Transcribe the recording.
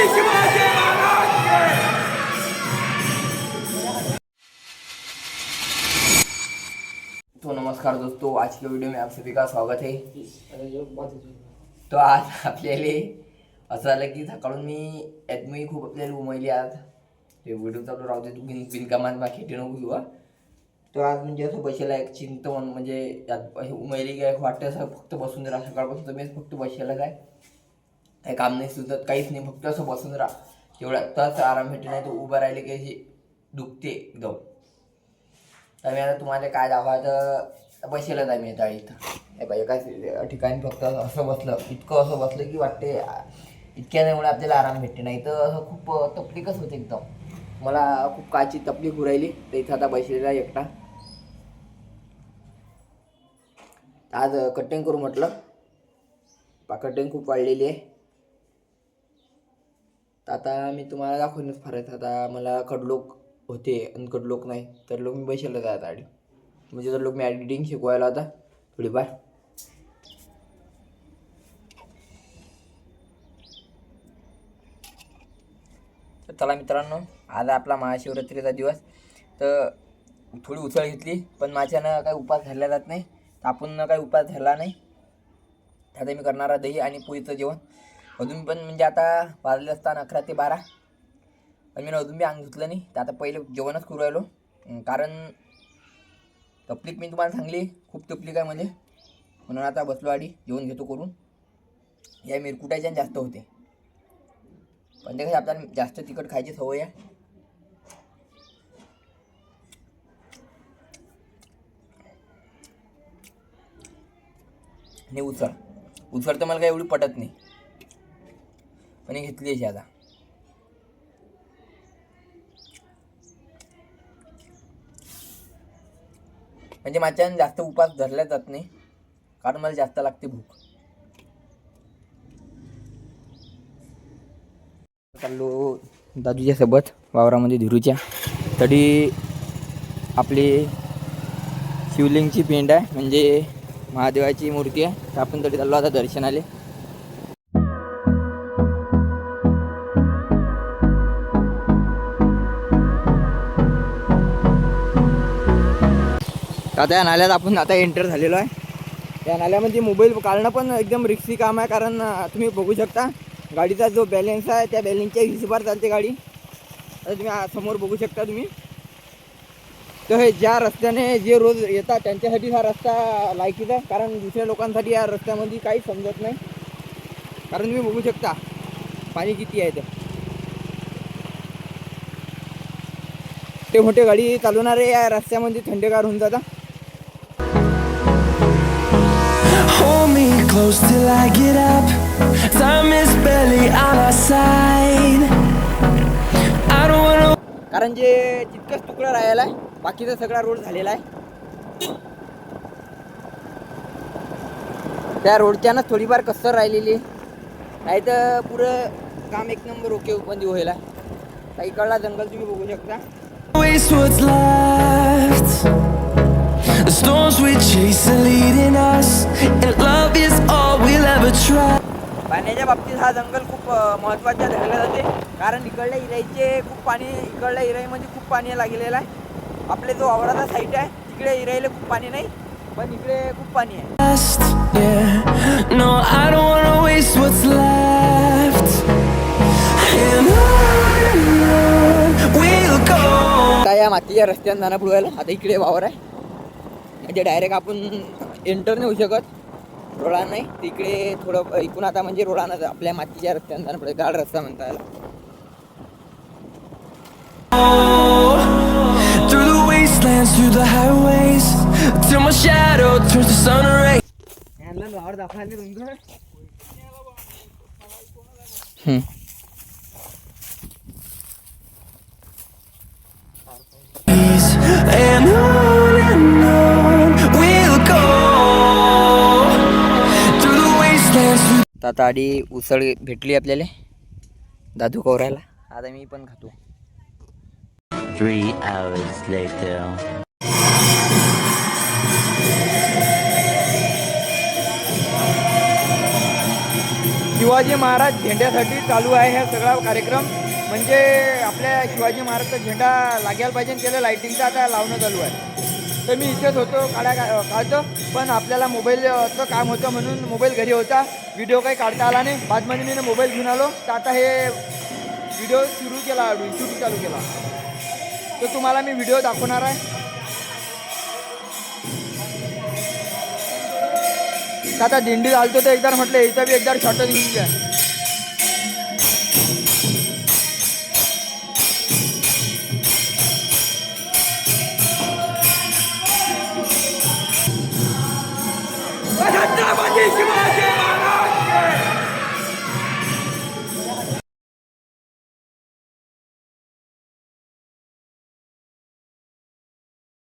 तो नमस्कार दोस्तों, आज के वीडियो में आप सभी का स्वागत है। तो आज आपल्याला असं झालं की सकाळून मी खूप आपल्याला उमयली आज ते व्हिडिओ चालू राहू दे, तू बिनकामान बा खेटी नको किंवा तो आज म्हणजे असं बसेला एक चिंतवन म्हणजे उमयली काय वाटतं असं फक्त बसून राहा। सकाळपासून तुम्ही फक्त बसेला काय काम नाही सुचत, काहीच नाही, फक्त असं बसून राहा। तेवढा तास आराम भेटत नाही, तो उभं राहिले की अशी दुखते एकदम। तर मी आता तुम्हाला काय दाखवायचं, बसेलच आहे मी आता इथं एका ठिकाणी फक्त असं बसलं, इतकं असं बसलं की वाटते इतक्यामुळे आपल्याला आराम भेटते, नाही तर असं खूप तकलीफच होते एकदम। मला खूप कायची तकलीफ उरायली, तर इथं आता बसलेला एकटा। आज कटिंग करू म्हटलं, कटिंग खूप वाढलेली आहे। तर आता मी तुम्हाला दाखवूनच फारच, आता मला कडलोक होते आणि कडलोक नाही, तर लोक मी बसलेलं जात आधी म्हणजे तर लोक मी एडिटिंग शिकवायला होता थोडीफार। तर चला मित्रांनो, आज आपला महाशिवरात्रीचा दिवस, तर थोडी उसळ घेतली, पण माझ्यानं काही उपास धरला जात नाही, तर आपण काही उपास धरला नाही। आता मी करणार आहे दही आणि पोळीचं जेवण। अजून पण म्हणजे आता वाजले असताना 11 ते 12 आणि मी अजून बी अंग धुतलं नाही, तर आता पहिले जेवणच करू राहिलो, कारण तकलीफ मी तुम्हाला सांगली खूप तकलीफ आहे म्हणजे, म्हणून आता बसलो आधी जेवण घेतो करून। या मिरकुटाच्या जास्त होते, पण ते कसं आपल्याला जास्त तिखट खायची सवय आहे। आणि उसळ तर मला काही एवढी पटत नाही, पण ही घेतली अशी आता। म्हणजे माझ्यानं जास्त उपास धरला जात नाही, कारण मला जास्त लागते भूक। चाललो दादूच्या सोबत वावरामध्ये धीरूच्या, तरी आपली शिवलिंगची पिंड आहे म्हणजे महादेवाची मूर्ती आहे, तर आपण तरी चाललो आता दर्शनाले। आता या नाल्यात आपण आता एंटर झालेलो आहे। या नाल्यामध्ये मोबाईल काढणं पण एकदम रिस्की काम आहे, कारण तुम्ही बघू शकता गाडीचा जो बॅलेन्स आहे त्या बॅलेन्सच्या हिशोबावर चालते गाडी। आता तुम्ही समोर बघू शकता तुम्ही, तर हे ज्या रस्त्याने जे रोज येतात त्यांच्यासाठी हा रस्ता लायकीचा, कारण दुसऱ्या लोकांसाठी या रस्त्यामध्ये काही समजत नाही, कारण तुम्ही बघू शकता पाणी किती आहे। ते मोठे गाडी चालवणारे या रस्त्यामध्ये थंडेगार होऊन जातात। Hold me close till I get up. Time is barely on our side. I don't wanna. कारण जे तितकंच तुकडा राहिला आहे, बाकीचा सगळा रोड झालेला आहे। त्या रोडच्यानं थोडीफार कसर राहिलेली आहे, नाही तर पुरं काम एक नंबर ओके मध्ये व्हायला। इकडला जंगल तुम्ही बघू शकता। Waste what's left. The storms we chase are leading us, and love is all we'll ever try. पाण्याच्या बाबतीत हा जंगल खूप महत्त्वाचा धरला जाते, कारण इकडल्या इराईचे खूप पाणी, इकडल्या इराईमध्ये खूप पाणी लागलेलं आहे। आपले जो वावराचा साईट आहे तिकडे इराईला खूप पाणी नाही, पण इकडे खूप पाणी आहे। Yeah, no, I don't wanna waste what's left. And on we'll go. आता या मातीच्या रस्त्यानं जाणं पुढवायला, आता इकडे वावर आहे म्हणजे डायरेक्ट आपण एंटर नाही होऊ शकत, रोडा नाही, तिकडे थोडं इकडून आता म्हणजे रोडानं आपल्या मातीच्या रस्त्यानं जाणं पुढे, गाड रस्ता म्हणता याला। Through the wastelands, through the highways, till my shadow turns to sun rays. यांना वावर दाखवायला तुमचं And on we'll go. Through the wastelands. आता आधी उसळ भेटली आपल्याला दादू कवरायला, आता मी पण खातो। 3 hours later. शिवाजी महाराज झेंड्यासाठी चालू आहे हा सगळा कार्यक्रम. म्हणजे आपल्या शिवाजी महाराजचा झेंडा लागायला पाहिजे आणि त्याला लाईटिंगचं आता लावणं चालू आहे. तर मी इथेच होतो काढतो, पण आपल्याला मोबाईलचं काम होतं म्हणून मोबाईल घरी होता, व्हिडिओ काही काढता आला नाही. बादमध्ये मी मोबाईल घेऊन आलो, तर आता हे व्हिडिओ सुरू केला, शूट चालू केला. तर तुम्हाला मी व्हिडिओ दाखवणार आहे. आता दिंडी घालतो तर एकदा म्हटलं याचा बी एकदा शॉर्ट घेऊन घ्या. छत्रपती शिवाजी